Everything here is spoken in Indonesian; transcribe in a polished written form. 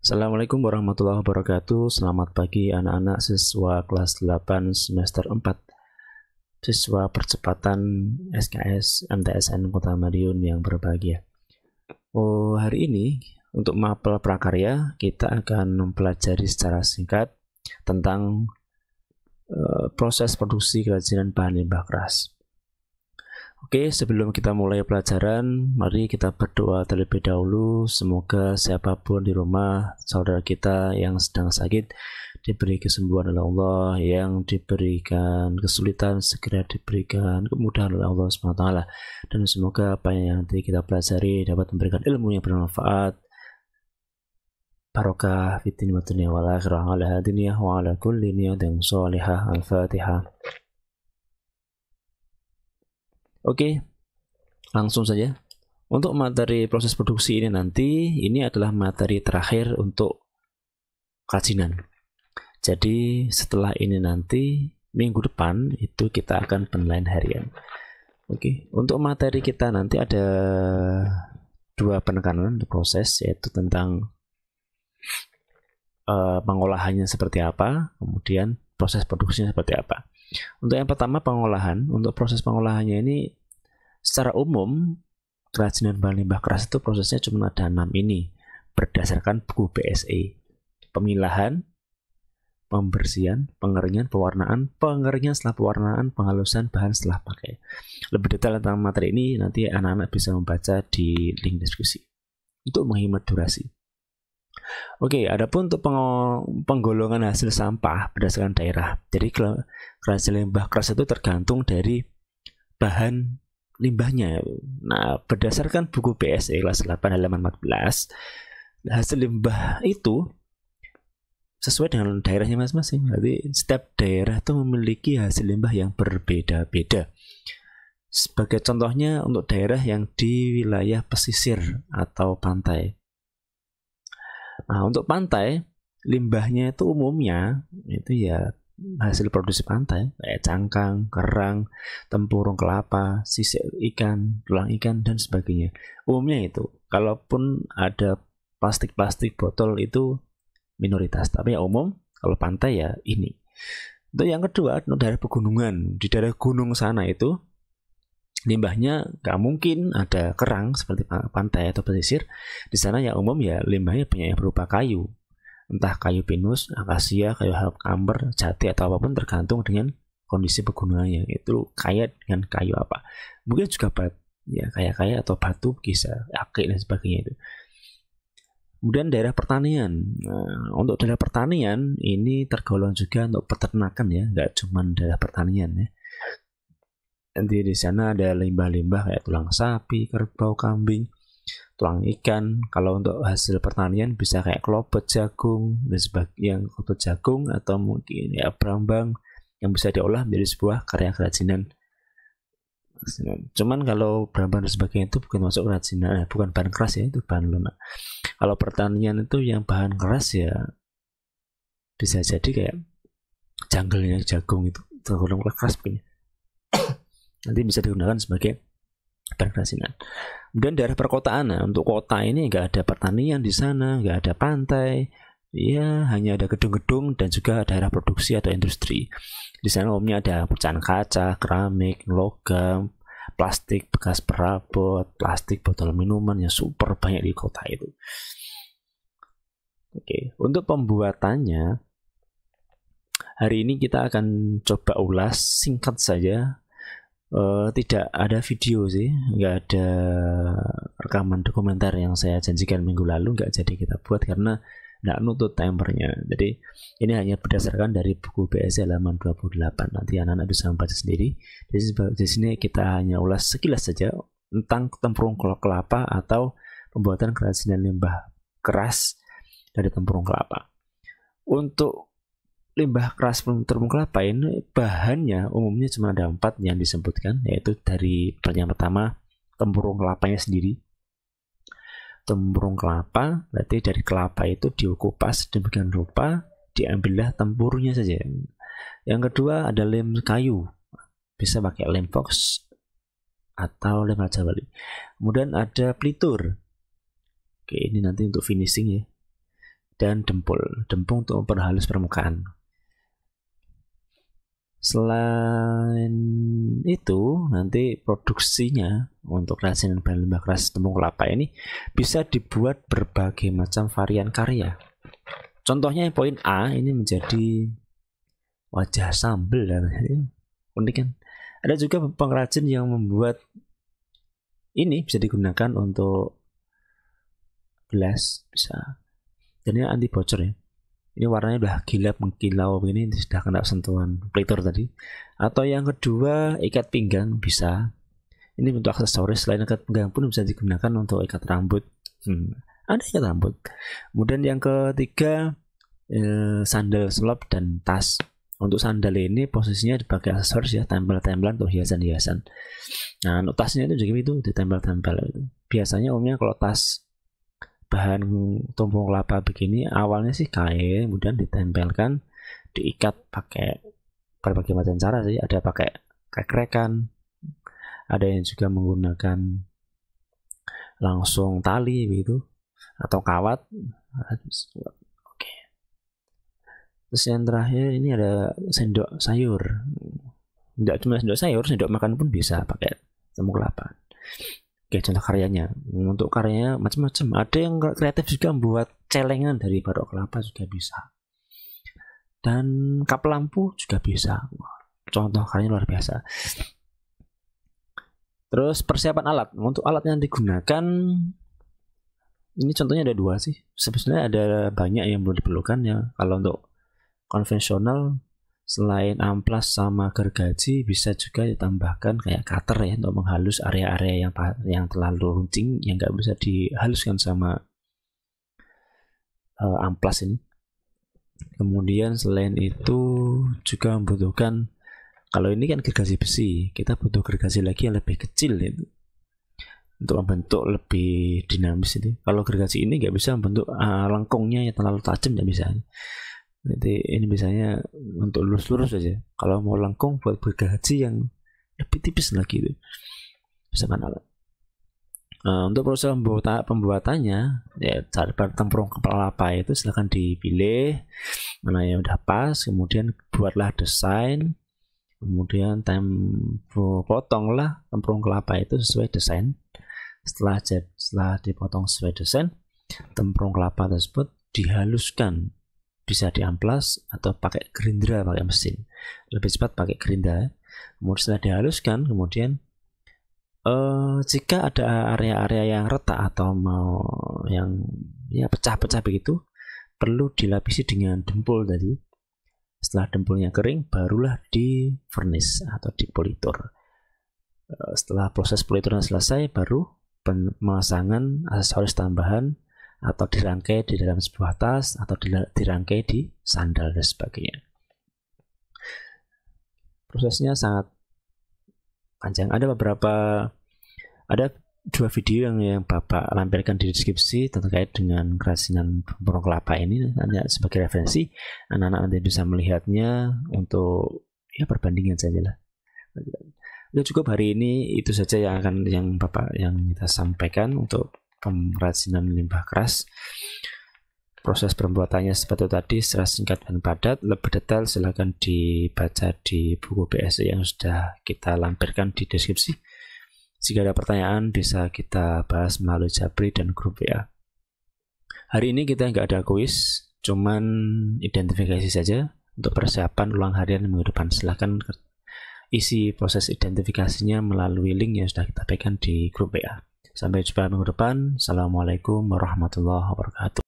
Assalamualaikum warahmatullahi wabarakatuh. Selamat pagi anak-anak siswa kelas 8 semester 4, siswa percepatan SKS MTSN Kota Madiun yang berbahagia. Hari ini untuk mapel prakarya kita akan mempelajari secara singkat tentang proses produksi kerajinan bahan limbah keras. Oke, sebelum kita mulai pelajaran, mari kita berdoa terlebih dahulu. Semoga siapapun di rumah, saudara kita yang sedang sakit, diberi kesembuhan oleh Allah, yang diberikan kesulitan, segera diberikan kemudahan oleh Allah SWT. Dan semoga apa yang nanti kita pelajari dapat memberikan ilmu yang bermanfaat. Barokah fitin wa dunya wal akhirah ala hadiniyah wa ala kulli niyatin shalihah. Al-Fatihah. Oke, langsung saja. Untuk materi proses produksi ini nanti, ini adalah materi terakhir untuk kerajinan. Jadi setelah ini nanti, minggu depan itu kita akan penilaian harian. Oke, untuk materi kita nanti ada dua penekanan untuk proses, yaitu tentang pengolahannya seperti apa, kemudian proses produksinya seperti apa. Untuk yang pertama pengolahan, untuk proses pengolahannya ini secara umum kerajinan bahan limbah keras itu prosesnya cuma ada 6 ini berdasarkan buku BSE. Pemilahan, pembersihan, pengeringan, pewarnaan, pengeringan setelah pewarnaan, penghalusan bahan setelah pakai. Lebih detail tentang materi ini nanti anak-anak bisa membaca di link deskripsi untuk menghemat durasi. Oke, adapun untuk penggolongan hasil sampah berdasarkan daerah. Jadi kerajinan limbah keras itu tergantung dari bahan limbahnya. Nah, berdasarkan buku BSE kelas 8 halaman 14, hasil limbah itu sesuai dengan daerahnya masing-masing. Jadi setiap daerah itu memiliki hasil limbah yang berbeda-beda. Sebagai contohnya untuk daerah yang di wilayah pesisir atau pantai. Nah, untuk pantai, limbahnya itu umumnya itu ya hasil produksi pantai, kayak cangkang, kerang, tempurung kelapa, sisik ikan, tulang ikan, dan sebagainya. Umumnya itu, kalaupun ada plastik-plastik botol itu minoritas, tapi ya umum, kalau pantai ya ini. Untuk yang kedua, untuk daerah pegunungan, di daerah gunung sana itu, limbahnya nggak mungkin ada kerang seperti pantai atau pesisir. Di sana yang umum ya limbahnya banyak yang berupa kayu, entah kayu pinus, akasia, kayu amber, jati atau apapun tergantung dengan kondisi pegunungannya. Itu kaya dengan kayu apa? Mungkin juga kaya atau batu, bisa akik dan sebagainya itu. Kemudian daerah pertanian. Nah, untuk daerah pertanian ini tergolong juga untuk peternakan ya, nggak cuma daerah pertanian ya. Nanti di sana ada limbah-limbah kayak tulang sapi, kerbau, kambing, tulang ikan. Kalau untuk hasil pertanian bisa kayak kelopot jagung dan sebagainya, kelopot jagung atau mungkin ya brambang yang bisa diolah menjadi sebuah karya kerajinan. Cuman kalau brambang dan sebagainya itu bukan masuk kerajinan, bukan bahan keras ya, itu bahan lunak. Kalau pertanian itu yang bahan keras ya bisa jadi kayak janggelnya jagung itu tergolong keras begini. Nanti bisa digunakan sebagai bahan kerajinan. Kemudian daerah perkotaan, nah, untuk kota ini nggak ada pertanian di sana, nggak ada pantai, ya hanya ada gedung-gedung dan juga daerah produksi atau industri. Di sana umumnya ada pecahan kaca, keramik, logam, plastik bekas perabot, plastik botol minuman yang super banyak di kota itu. Oke, untuk pembuatannya hari ini kita akan coba ulas singkat saja. Tidak ada video sih, nggak ada rekaman dokumenter yang saya janjikan minggu lalu, nggak jadi kita buat karena nggak nutut timernya. Jadi ini hanya berdasarkan dari buku BSE halaman 28. Nanti anak-anak bisa membaca sendiri. Di sini kita hanya ulas sekilas saja tentang tempurung kelapa atau pembuatan kerajinan limbah keras dari tempurung kelapa. Untuk limbah keras tempurung kelapa ini bahannya umumnya cuma ada 4 yang disebutkan, yaitu dari yang pertama tempurung kelapanya sendiri. Tempurung kelapa berarti dari kelapa itu dikupas demikian rupa, diambillah tempurnya saja. Yang kedua ada lem kayu, bisa pakai lem fox atau lem raja wali. Kemudian ada pelitur. Oke, ini nanti untuk finishing ya. dan dempung untuk memperhalus permukaan. Selain itu, nanti produksinya untuk kerajinan bahan limbah keras tepung kelapa ini bisa dibuat berbagai macam varian karya. Contohnya poin A ini menjadi wajah sambal, unik kan? Ada juga pengrajin yang membuat ini bisa digunakan untuk gelas, bisa. Dan ini anti bocor ya. Ini warnanya udah gilap mengkilau begini, sudah kena sentuhan plitur tadi. Atau yang kedua, ikat pinggang bisa. Ini untuk aksesoris. Selain ikat pinggang pun bisa digunakan untuk ikat rambut. Ada ikat rambut. Kemudian yang ketiga, sandal slop dan tas. Untuk sandal ini posisinya dipakai aksesoris ya, tempel-tempelan atau hiasan-hiasan. Nah, untuk tasnya itu juga itu ditempel-tempel itu. Biasanya umumnya kalau tas bahan tepung kelapa begini awalnya sih kain, kemudian ditempelkan, diikat pakai berbagai macam cara sih. Ada pakai krek-krekan, ada yang juga menggunakan langsung tali begitu atau kawat. Terus yang terakhir ini ada sendok sayur. Tidak cuma sendok sayur, sendok makan pun bisa pakai tepung kelapa. Oke, contoh karyanya. Untuk karyanya macam-macam. Ada yang kreatif juga membuat celengan dari batok kelapa juga bisa. Dan kap lampu juga bisa. Contoh karyanya luar biasa. Terus persiapan alat. Untuk alat yang digunakan, ini contohnya ada 2 sih. Sebenarnya ada banyak yang belum diperlukan ya. Kalau untuk konvensional, selain amplas sama gergaji, bisa juga ditambahkan kayak cutter ya untuk menghalus area-area yang terlalu runcing yang nggak bisa dihaluskan sama amplas ini. Kemudian selain itu juga membutuhkan, kalau ini kan gergaji besi, kita butuh gergaji lagi yang lebih kecil itu untuk membentuk lebih dinamis itu. Kalau gergaji ini nggak bisa membentuk lengkungnya yang terlalu tajam, nggak bisa. Jadi ini biasanya untuk lurus-lurus saja. Kalau mau lengkung buat gergaji yang lebih tipis lagi itu bisa alat. Untuk proses pembuatannya ya, cara tempurung kelapa itu silahkan dipilih mana yang udah pas, kemudian buatlah desain, kemudian potonglah tempurung kelapa itu sesuai desain. Setelah dipotong sesuai desain, tempurung kelapa tersebut dihaluskan, bisa diamplas atau pakai gerindra, pakai mesin. Lebih cepat pakai gerindra. Kemudian setelah dihaluskan, kemudian jika ada area-area yang retak atau mau yang ya pecah-pecah begitu, perlu dilapisi dengan dempul tadi. Setelah dempulnya kering, barulah di furnace atau di politur. Setelah proses politurnya selesai, baru pemasangan aksesoris tambahan atau dirangkai di dalam sebuah tas atau dirangkai di sandal dan sebagainya. Prosesnya sangat panjang. Ada 2 video yang Bapak lampirkan di deskripsi terkait dengan kerajinan tempurung kelapa ini, hanya sebagai referensi anak-anak nanti bisa melihatnya untuk ya perbandingan saja lah. Udah cukup hari ini, itu saja yang kita sampaikan untuk pengrajinan limbah keras. Proses pembuatannya seperti tadi, secara singkat dan padat. Lebih detail silahkan dibaca di buku BSI yang sudah kita lampirkan di deskripsi. Jika ada pertanyaan bisa kita bahas melalui Jabri dan grup WA. Hari ini kita nggak ada kuis, cuman identifikasi saja untuk persiapan ulang harian minggu depan. Silahkan isi proses identifikasinya melalui link yang sudah kita berikan di grup WA. Sampai jumpa minggu depan. Assalamualaikum warahmatullahi wabarakatuh.